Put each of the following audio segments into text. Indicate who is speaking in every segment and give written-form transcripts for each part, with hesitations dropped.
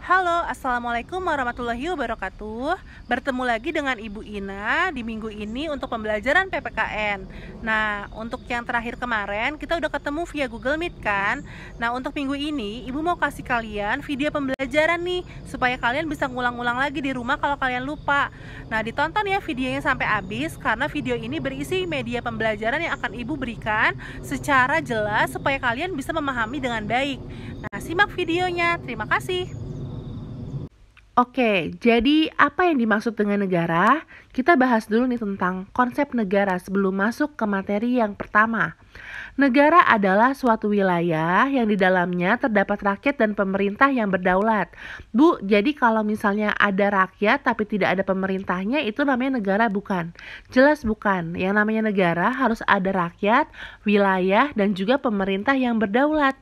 Speaker 1: Halo, Assalamualaikum warahmatullahi wabarakatuh. Bertemu lagi dengan Ibu Ina di minggu ini untuk pembelajaran PPKN. Nah, untuk yang terakhir kemarin kita udah ketemu via Google Meet kan. Nah, untuk minggu ini Ibu mau kasih kalian video pembelajaran nih, supaya kalian bisa ngulang-ulang lagi di rumah kalau kalian lupa. Nah, ditonton ya videonya sampai habis, karena video ini berisi media pembelajaran yang akan Ibu berikan secara jelas supaya kalian bisa memahami dengan baik. Nah, simak videonya. Terima kasih.
Speaker 2: Oke, jadi apa yang dimaksud dengan negara? Kita bahas dulu nih tentang konsep negara sebelum masuk ke materi yang pertama. Negara adalah suatu wilayah yang di dalamnya terdapat rakyat dan pemerintah yang berdaulat. Bu, jadi kalau misalnya ada rakyat tapi tidak ada pemerintahnya, itu namanya negara bukan? Jelas bukan. Yang namanya negara harus ada rakyat, wilayah, dan juga pemerintah yang berdaulat.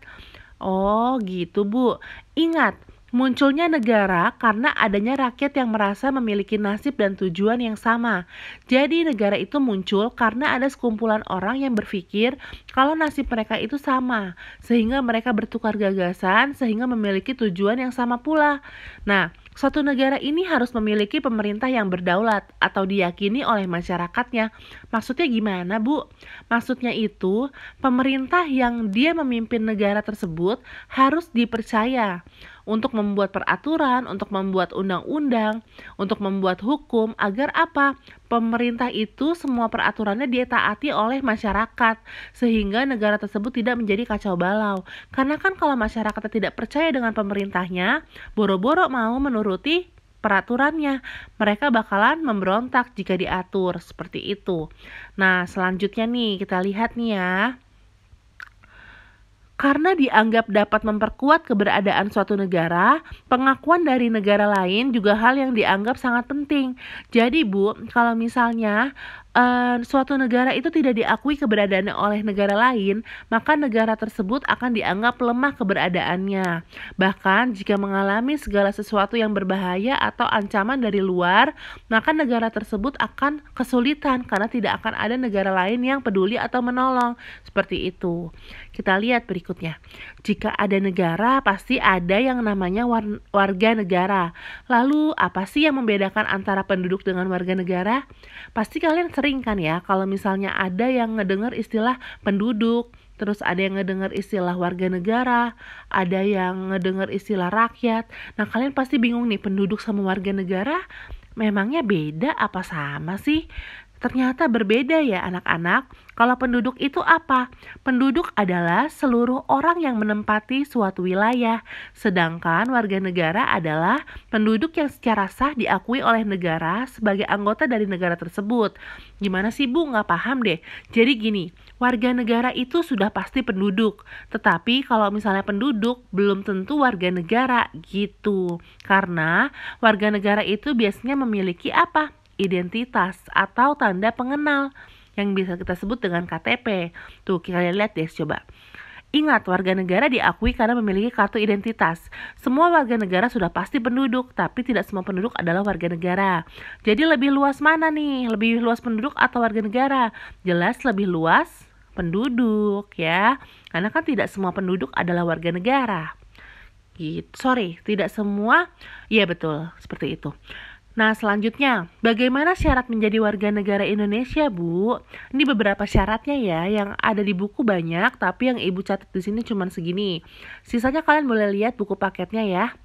Speaker 2: Oh gitu Bu. Ingat, munculnya negara karena adanya rakyat yang merasa memiliki nasib dan tujuan yang sama. Jadi negara itu muncul karena ada sekumpulan orang yang berpikir kalau nasib mereka itu sama, sehingga mereka bertukar gagasan sehingga memiliki tujuan yang sama pula. Nah, suatu negara ini harus memiliki pemerintah yang berdaulat atau diyakini oleh masyarakatnya. Maksudnya gimana, Bu? Maksudnya itu, pemerintah yang dia memimpin negara tersebut harus dipercaya untuk membuat peraturan, untuk membuat undang-undang, untuk membuat hukum, agar apa? Pemerintah itu semua peraturannya ditaati oleh masyarakat, sehingga negara tersebut tidak menjadi kacau balau. Karena kan kalau masyarakatnya tidak percaya dengan pemerintahnya, boro-boro mau menuruti peraturannya, mereka bakalan memberontak jika diatur seperti itu. Nah, selanjutnya nih kita lihat nih ya. Karena dianggap dapat memperkuat keberadaan suatu negara, pengakuan dari negara lain juga hal yang dianggap sangat penting. Jadi Bu, kalau misalnya suatu negara itu tidak diakui keberadaannya oleh negara lain, maka negara tersebut akan dianggap lemah keberadaannya. Bahkan jika mengalami segala sesuatu yang berbahaya atau ancaman dari luar, maka negara tersebut akan kesulitan karena tidak akan ada negara lain yang peduli atau menolong. Seperti itu. Kita lihat berikutnya. Jika ada negara, pasti ada yang namanya warga negara. Lalu, apa sih yang membedakan antara penduduk dengan warga negara? Pasti kalian sering kan ya, kalau misalnya ada yang ngedengar istilah penduduk, terus ada yang ngedengar istilah warga negara, ada yang ngedengar istilah rakyat. Nah, kalian pasti bingung nih, penduduk sama warga negara memangnya beda apa sama sih? Ternyata berbeda ya anak-anak. Kalau penduduk itu apa? Penduduk adalah seluruh orang yang menempati suatu wilayah. Sedangkan warga negara adalah penduduk yang secara sah diakui oleh negara sebagai anggota dari negara tersebut. Gimana sih Bu? Nggak paham deh. Jadi gini, warga negara itu sudah pasti penduduk. Tetapi kalau misalnya penduduk belum tentu warga negara gitu. Karena warga negara itu biasanya memiliki apa? Identitas atau tanda pengenal yang bisa kita sebut dengan KTP. Tuh, kalian lihat deh coba. Ingat, warga negara diakui karena memiliki kartu identitas. Semua warga negara sudah pasti penduduk, tapi tidak semua penduduk adalah warga negara. Jadi lebih luas mana nih? Lebih luas penduduk atau warga negara? Jelas lebih luas penduduk ya. Karena kan tidak semua penduduk adalah warga negara. Gitu. Sorry, tidak semua. Iya betul, seperti itu. Nah, selanjutnya, bagaimana syarat menjadi warga negara Indonesia, Bu? Ini beberapa syaratnya ya, yang ada di buku banyak, tapi yang Ibu catat di sini cuma segini. Sisanya kalian boleh lihat buku paketnya ya.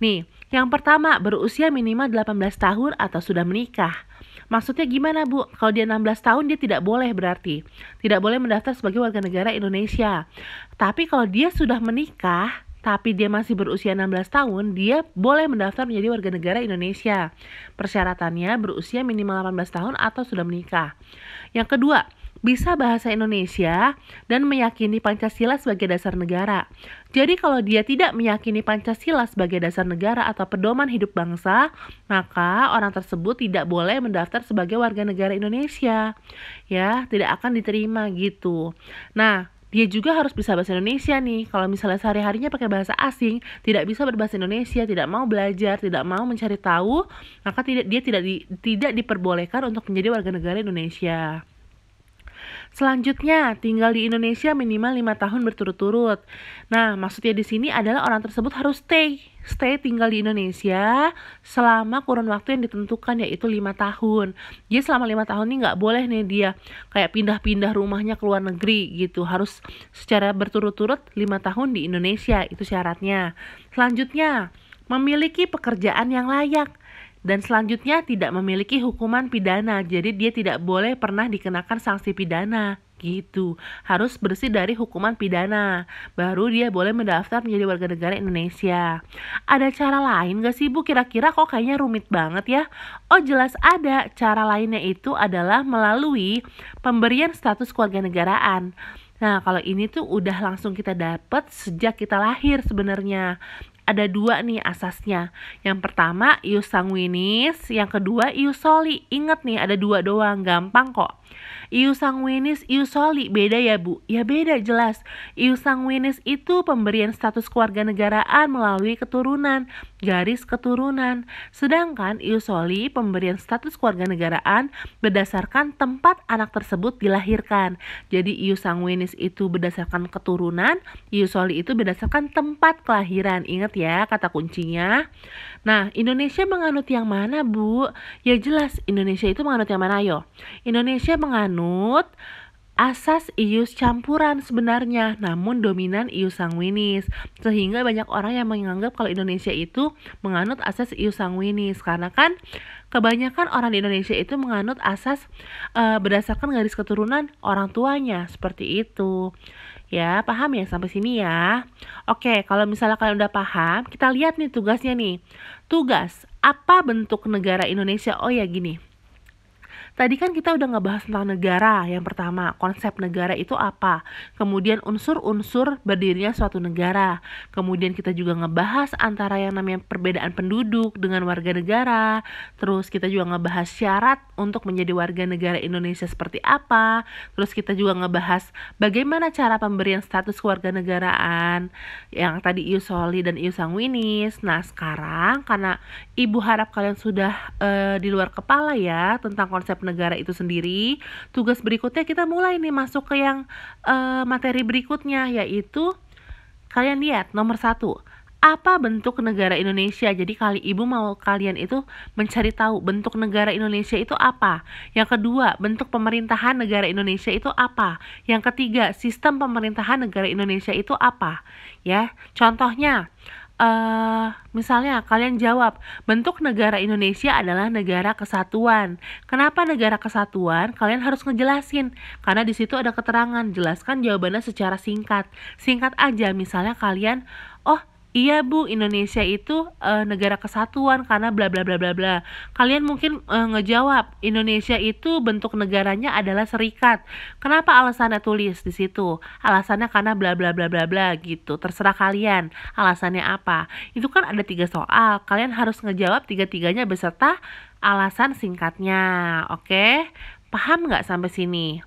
Speaker 2: Nih, yang pertama, berusia minimal 18 tahun atau sudah menikah. Maksudnya gimana, Bu? Kalau dia 16 tahun, dia tidak boleh berarti. Tidak boleh mendaftar sebagai warga negara Indonesia. Tapi kalau dia sudah menikah, tapi dia masih berusia 16 tahun, dia boleh mendaftar menjadi warga negara Indonesia. Persyaratannya berusia minimal 18 tahun atau sudah menikah. Yang kedua, bisa bahasa Indonesia dan meyakini Pancasila sebagai dasar negara. Jadi kalau dia tidak meyakini Pancasila sebagai dasar negara atau pedoman hidup bangsa, maka orang tersebut tidak boleh mendaftar sebagai warga negara Indonesia. Ya, tidak akan diterima gitu. Nah, dia juga harus bisa bahasa Indonesia nih. Kalau misalnya sehari-harinya pakai bahasa asing, tidak bisa berbahasa Indonesia, tidak mau belajar, tidak mau mencari tahu, maka dia tidak diperbolehkan untuk menjadi warga negara Indonesia. Selanjutnya, tinggal di Indonesia minimal 5 tahun berturut-turut. Nah, maksudnya di sini adalah orang tersebut harus stay tinggal di Indonesia selama kurun waktu yang ditentukan, yaitu 5 tahun. Jadi selama 5 tahun ini nggak boleh nih dia kayak pindah-pindah rumahnya ke luar negeri gitu. Harus secara berturut-turut 5 tahun di Indonesia, itu syaratnya. Selanjutnya, memiliki pekerjaan yang layak. Dan selanjutnya tidak memiliki hukuman pidana, jadi dia tidak boleh pernah dikenakan sanksi pidana gitu. Harus bersih dari hukuman pidana, baru dia boleh mendaftar menjadi warga negara Indonesia. Ada cara lain gak sih Bu? Kira-kira kok kayaknya rumit banget ya? Oh jelas ada, cara lainnya itu adalah melalui pemberian status kewarganegaraan. Nah, kalau ini tuh udah langsung kita dapat sejak kita lahir sebenarnya. Ada 2 nih asasnya. Yang pertama ius sanguinis, yang kedua ius soli. Ingat nih ada 2 doang, gampang kok. Ius sanguinis, ius soli, beda ya Bu? Ya beda jelas. Ius sanguinis itu pemberian status kewarganegaraan melalui keturunan, garis keturunan. Sedangkan ius soli pemberian status kewarganegaraan berdasarkan tempat anak tersebut dilahirkan. Jadi ius sanguinis itu berdasarkan keturunan, ius soli itu berdasarkan tempat kelahiran. Ingat ya kata kuncinya. Nah, Indonesia menganut yang mana Bu? Ya jelas, Indonesia itu menganut yang mana ayo? Indonesia menganut asas ius campuran sebenarnya, namun dominan ius sanguinis. Sehingga banyak orang yang menganggap kalau Indonesia itu menganut asas ius sanguinis, karena kan kebanyakan orang di Indonesia itu menganut asas berdasarkan garis keturunan orang tuanya, seperti itu. Ya, paham ya sampai sini ya? Oke, kalau misalnya kalian udah paham, kita lihat nih tugasnya nih. Tugas, apa bentuk negara Indonesia? Oh ya gini. Tadi kan kita udah ngebahas tentang negara. Yang pertama, konsep negara itu apa? Kemudian unsur-unsur berdirinya suatu negara. Kemudian kita juga ngebahas antara yang namanya perbedaan penduduk dengan warga negara. Terus kita juga ngebahas syarat untuk menjadi warga negara Indonesia seperti apa. Terus kita juga ngebahas bagaimana cara pemberian status kewarganegaraan yang tadi ius soli dan ius sanguinis. Nah, sekarang karena Ibu harap kalian sudah di luar kepala ya tentang konsep negara itu sendiri. Tugas berikutnya kita mulai nih masuk ke yang materi berikutnya, yaitu kalian lihat nomor 1. Apa bentuk negara Indonesia? Jadi ibu mau kalian itu mencari tahu bentuk negara Indonesia itu apa. Yang kedua, bentuk pemerintahan negara Indonesia itu apa. Yang ketiga, sistem pemerintahan negara Indonesia itu apa. Ya, contohnya misalnya kalian jawab bentuk negara Indonesia adalah negara kesatuan. Kenapa negara kesatuan? Kalian harus ngejelasin karena di situ ada keterangan. Jelaskan jawabannya secara singkat. Singkat aja, misalnya kalian, oh iya Bu, Indonesia itu negara kesatuan karena bla bla bla bla bla. Kalian mungkin ngejawab Indonesia itu bentuk negaranya adalah serikat. Kenapa alasannya tulis di situ? Alasannya karena bla bla bla bla bla gitu. Terserah kalian alasannya apa. Itu kan ada 3 soal. Kalian harus ngejawab 3-tiganya beserta alasan singkatnya. Oke? Paham nggak sampai sini?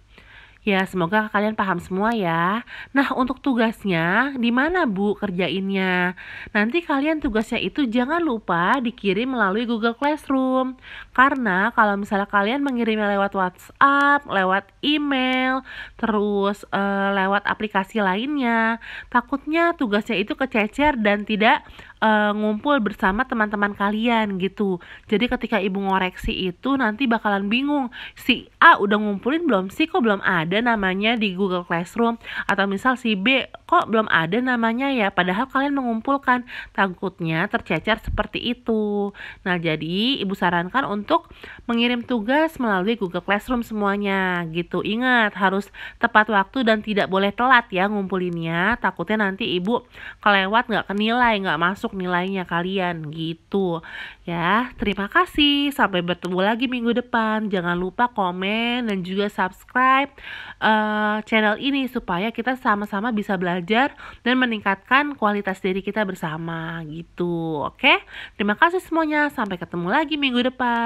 Speaker 2: Ya, semoga kalian paham semua ya. Nah, untuk tugasnya, di mana Bu kerjainnya? Nanti kalian tugasnya itu jangan lupa dikirim melalui Google Classroom. Karena kalau misalnya kalian mengirimnya lewat WhatsApp, lewat email, terus lewat aplikasi lainnya, takutnya tugasnya itu kececer dan tidak ngumpul bersama teman-teman kalian gitu. Jadi ketika ibu ngoreksi itu nanti bakalan bingung, si A udah ngumpulin belum sih, kok belum ada namanya di Google Classroom, atau misal si B kok belum ada namanya ya, padahal kalian mengumpulkan. Takutnya tercecer seperti itu. Nah, jadi ibu sarankan untuk mengirim tugas melalui Google Classroom semuanya gitu. Ingat, harus tepat waktu dan tidak boleh telat ya ngumpulinnya. Takutnya nanti ibu kelewat, nggak kenilai, nggak masuk nilainya kalian gitu ya. Terima kasih, sampai bertemu lagi minggu depan. Jangan lupa komen dan juga subscribe channel ini supaya kita sama-sama bisa belajar dan meningkatkan kualitas diri kita bersama gitu. Oke, terima kasih semuanya, sampai ketemu lagi minggu depan.